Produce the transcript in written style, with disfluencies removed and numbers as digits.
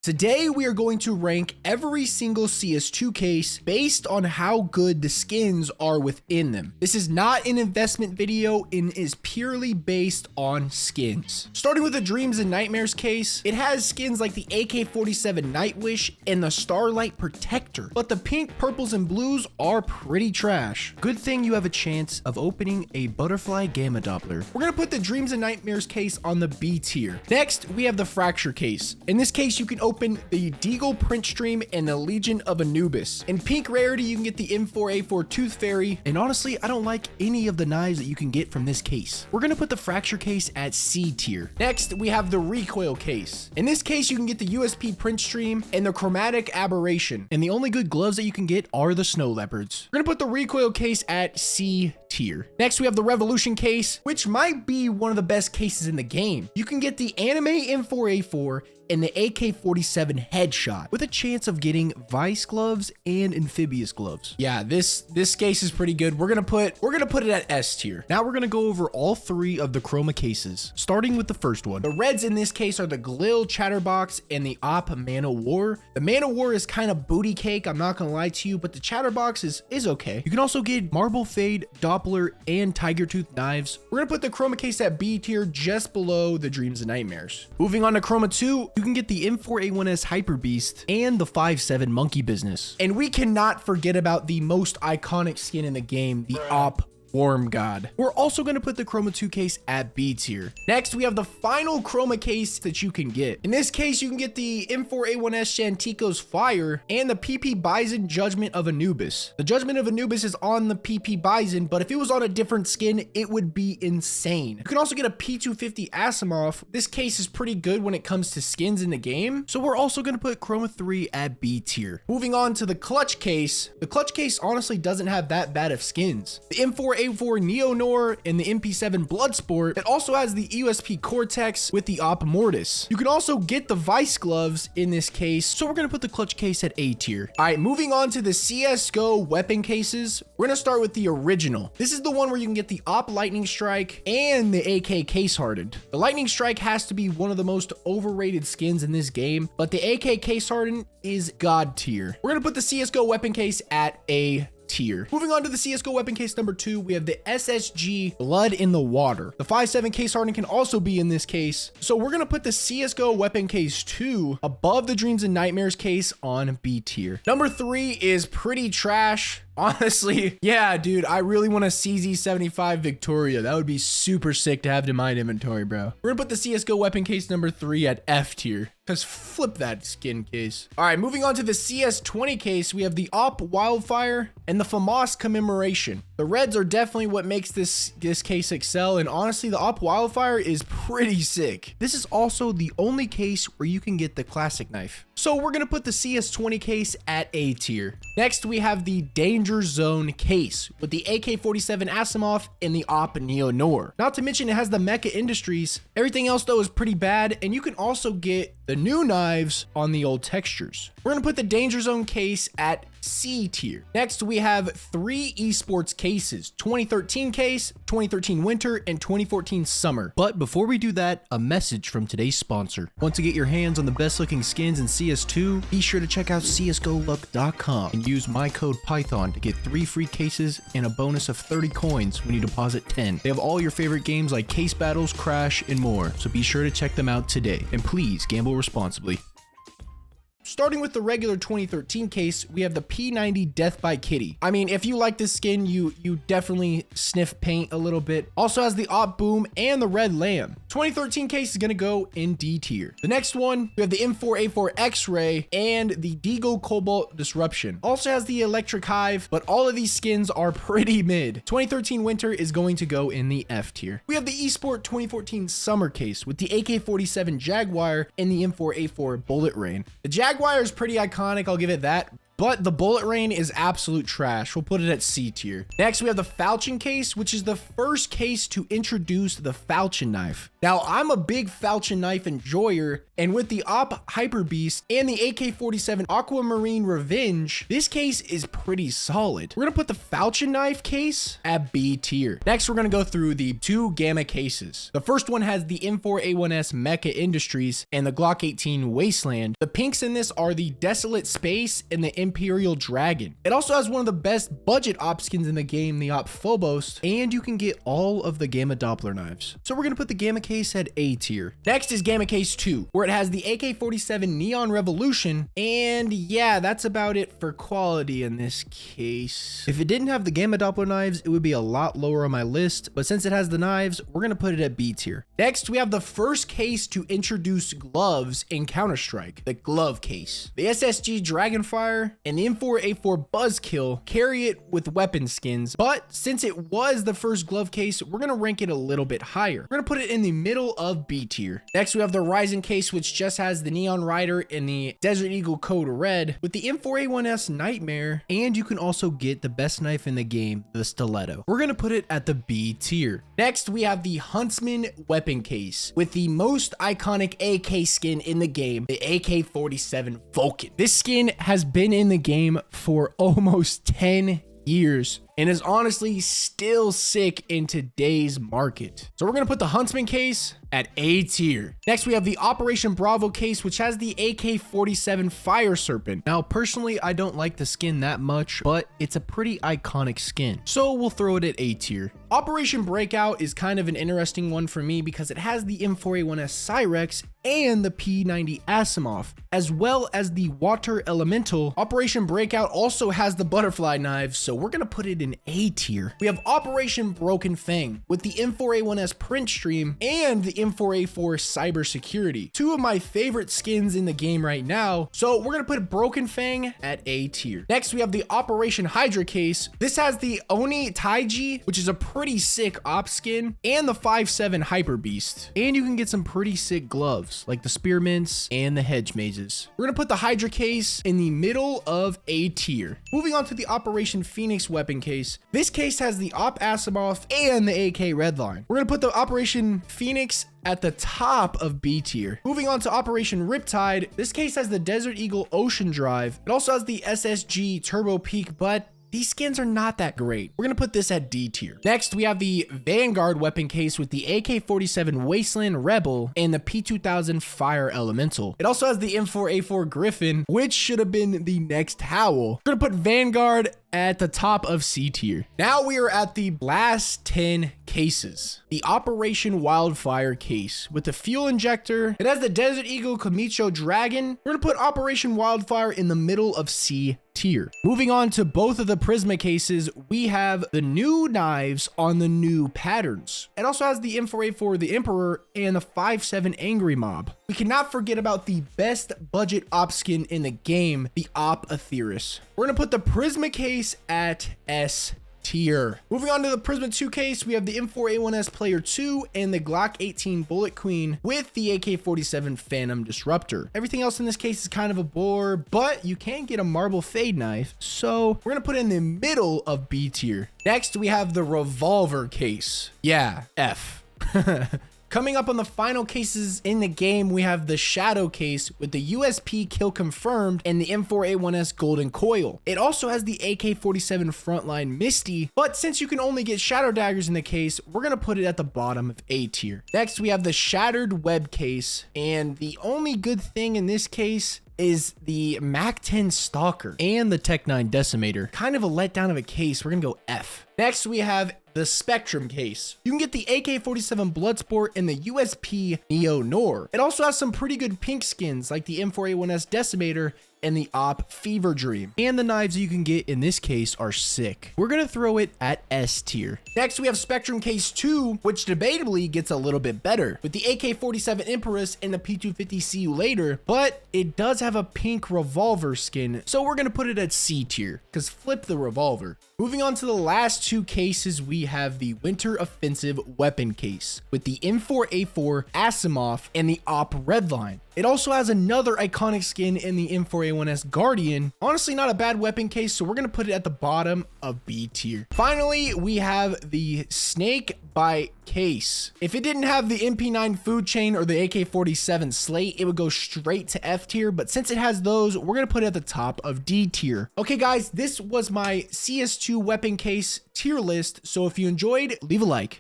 Today, we are going to rank every single CS2 case based on how good the skins are within them. This is not an investment video and is purely based on skins. Starting with the Dreams and Nightmares case, it has skins like the AK-47 Nightwish and the Starlight Protector, but the pink, purples, and blues are pretty trash. Good thing you have a chance of opening a Butterfly Gamma Doppler. We're gonna put the Dreams and Nightmares case on the B tier. Next, we have the Fracture case. In this case, you can open the Deagle Print Stream and the Legion of Anubis. In pink rarity, you can get the M4A4 Tooth Fairy, and honestly, I don't like any of the knives that you can get from this case. We're gonna put the Fracture case at C tier. Next, we have the Recoil case. In this case, you can get the USP Print Stream and the Chromatic Aberration, and the only good gloves that you can get are the Snow Leopards. We're gonna put the Recoil case at C tier. Next, we have the Revolution case, which might be one of the best cases in the game. You can get the Anime M4A4 and the AK-47 Headshot with a chance of getting Vice gloves and amphibious gloves. Yeah, this case is pretty good. We're gonna put it at S tier. Now we're gonna go over all three of the Chroma cases, starting with the first one. The reds in this case are the Glil Chatterbox and the Op Mana War. The Mana War is kind of booty cake, I'm not gonna lie to you, but the Chatterbox is okay. You can also get Marble Fade, Doppler, and Tiger Tooth knives. We're gonna put the Chroma case at B tier, just below the Dreams and Nightmares. Moving on to Chroma 2, you can get the M4A1S Hyper Beast and the 5.7 Monkey Business. And we cannot forget about the most iconic skin in the game, the Op Worm God. We're also going to put the Chroma 2 case at B tier. Next, we have the final Chroma case that you can get. In this case, you can get the M4A1S Shantico's Fire and the PP Bison Judgment of Anubis. The Judgment of Anubis is on the PP Bison, but if it was on a different skin, it would be insane. You can also get a P250 Asimov. This case is pretty good when it comes to skins in the game, so we're also going to put Chroma 3 at B tier. Moving on to the Clutch case. The Clutch case honestly doesn't have that bad of skins. The M4A4 Neo-Noir and the MP7 Bloodsport. It also has the USP Cortex with the Op Mortis. You can also get the Vice gloves in this case, so we're gonna put the Clutch case at A tier. All right, moving on to the CSGO weapon cases. We're gonna start with the original. This is the one where you can get the Op Lightning Strike and the AK Case Hardened. The Lightning Strike has to be one of the most overrated skins in this game, but the AK Case Hardened is God tier. We're gonna put the CSGO weapon case at A tier. Moving on to the CSGO weapon case number 2, we have the SSG Blood in the Water. The 5.7 case hardening can also be in this case, so we're gonna put the CSGO weapon case 2 above the Dreams and Nightmares case on B tier. Number 3 is pretty trash. Honestly, yeah, dude, I really want a CZ75 Victoria. That would be super sick to have in my inventory, bro. We're gonna put the CSGO weapon case number 3 at F tier, because flip that skin case. All right, moving on to the CS20 case, we have the Op Wildfire and the FAMAS Commemoration. The reds are definitely what makes this case excel, and honestly, the Op Wildfire is pretty sick. This is also the only case where you can get the classic knife. So we're gonna put the CS20 case at A tier. Next, we have the Danger Zone case with the AK-47 Asimov and the Op Neo-Noir. Not to mention it has the Mecha Industries. Everything else though is pretty bad, and you can also get the new knives on the old textures. We're gonna put the Danger Zone case at C tier. Next, we have 3 eSports cases: 2013 case, 2013 winter, and 2014 summer. But before we do that, a message from today's sponsor. Want to get your hands on the best looking skins in CS2? Be sure to check out csgoluck.com and use my code Python to get 3 free cases and a bonus of 30 coins when you deposit 10. They have all your favorite games like Case Battles, Crash, and more, so be sure to check them out today. And please gamble responsibly. Starting with the regular 2013 case, we have the P90 Death by Kitty. I mean, if you like this skin, you definitely sniff paint a little bit. Also has the Op Boom and the Red Lamb. 2013 case is gonna go in D tier. The next one, we have the M4A4 X-Ray and the Deagle Cobalt Disruption. Also has the Electric Hive, but all of these skins are pretty mid. 2013 winter is going to go in the F tier. We have the eSport 2014 summer case with the AK-47 Jaguar and the M4A4 Bullet Rain. The Jaguar is pretty iconic, I'll give it that. but the bullet rain is absolute trash. We'll put it at C tier. Next, we have the Falchion case, which is the first case to introduce the Falchion knife. Now, I'm a big Falchion knife enjoyer, and with the Op Hyper Beast and the AK-47 Aquamarine Revenge, this case is pretty solid. We're gonna put the Falchion knife case at B tier. Next, we're gonna go through the 2 Gamma cases. The first one has the M4A1S Mecha Industries and the Glock 18 Wasteland. The pinks in this are the Desolate Space and the Imperial Dragon. It also has one of the best budget op skins in the game, the Op Phobos, and you can get all of the Gamma Doppler knives. So we're gonna put the Gamma case at A tier. Next is Gamma case 2, where it has the AK-47 Neon Revolution, and yeah, that's about it for quality in this case. If it didn't have the Gamma Doppler knives, it would be a lot lower on my list, but since it has the knives, we're gonna put it at B tier. Next, we have the first case to introduce gloves in CounterStrike, the glove case. The SSG Dragonfire and the M4A4 Buzzkill carry it with weapon skins, but since it was the first glove case, we're gonna rank it a little bit higher. We're gonna put it in the middle of B tier. Next, we have the Ryzen case, which just has the Neon Rider and the Desert Eagle Code Red with the M4A1S Nightmare, and you can also get the best knife in the game, the Stiletto. We're gonna put it at the B tier. Next, we have the Huntsman weapon case with the most iconic AK skin in the game, the AK-47 Vulcan. This skin has been in the game for almost 10 years and is honestly still sick in today's market. So we're gonna put the Huntsman case at A tier. Next, we have the Operation Bravo case, which has the AK-47 Fire Serpent. Now, personally, I don't like the skin that much, but it's a pretty iconic skin, so we'll throw it at A tier. Operation Breakout is kind of an interesting one for me because it has the M4A1S Cyrex and the P90 Asimov, as well as the Water Elemental. Operation Breakout also has the butterfly knives, so we're gonna put it in A tier. We have Operation Broken Fang with the M4A1S Print Stream and the M4A4 Cybersecurity, 2 of my favorite skins in the game right now, so we're gonna put Broken Fang at A tier. Next, we have the Operation Hydra case. This has the Oni Taiji, which is a pretty sick op skin, and the 5.7 Hyper Beast, and you can get some pretty sick gloves like the Spearmints and the Hedge Mazes. We're gonna put the Hydra case in the middle of A tier. Moving on to the Operation Phoenix weapon case. This case has the Op Asimov and the AK Redline. We're gonna put the Operation Phoenix at the top of B tier. Moving on to Operation Riptide. This case has the Desert Eagle Ocean Drive. It also has the SSG Turbo Peak, but these skins are not that great. We're gonna put this at D tier. Next, we have the Vanguard weapon case with the AK-47 Wasteland Rebel and the P2000 Fire Elemental. It also has the M4A4 Griffin, which should have been the next Howl. We're gonna put Vanguard at the top of C tier. Now we are at the last 10 cases. The Operation Wildfire case with the fuel injector. It has the Desert Eagle Kamicho Dragon. We're gonna put Operation Wildfire in the middle of C tier. Moving on to both of the Prisma cases, we have the new knives on the new patterns. It also has the M4A4 the Emperor and the 5.7 Angry Mob. We cannot forget about the best budget op skin in the game, the Op Aetheris. We're gonna put the Prisma case at S tier. Moving on to the Prisma 2 case, we have the M4A1S Player 2 and the Glock 18 Bullet Queen with the AK-47 Phantom Disruptor. Everything else in this case is kind of a bore, but you can get a marble fade knife, so we're gonna put it in the middle of B tier. Next, we have the Revolver case. Yeah, F. Coming up on the final cases in the game, we have the Shadow case with the USP kill confirmed and the M4A1S Golden Coil. It also has the AK-47 Frontline Misty, but since you can only get Shadow Daggers in the case, we're gonna put it at the bottom of A tier. Next, we have the Shattered Web case, and the only good thing in this case is the MAC-10 Stalker and the Tech-9 Decimator. Kind of a letdown of a case. We're gonna go F. Next, we have the Spectrum case. You can get the AK-47 Bloodsport and the USP Neo Nor. It also has some pretty good pink skins like the M4A1S Decimator and the Op Fever Dream. And the knives you can get in this case are sick. We're gonna throw it at S tier. Next, we have Spectrum Case 2, which debatably gets a little bit better with the AK-47 Empress and the P250 See You Later, but it does have a pink revolver skin, so we're gonna put it at C tier, because flip the revolver. Moving on to the last 2 cases, we have the Winter Offensive weapon case with the M4A4 Asimov and the Op Redline. It also has another iconic skin in the M4A 4A1S Guardian. Honestly, not a bad weapon case, so we're gonna put it at the bottom of B tier. Finally, we have the Snakebite case. If it didn't have the MP9 food chain or the AK-47 slate, it would go straight to F tier, but since it has those, we're gonna put it at the top of D tier. Okay guys, this was my CS2 weapon case tier list, so if you enjoyed, leave a like.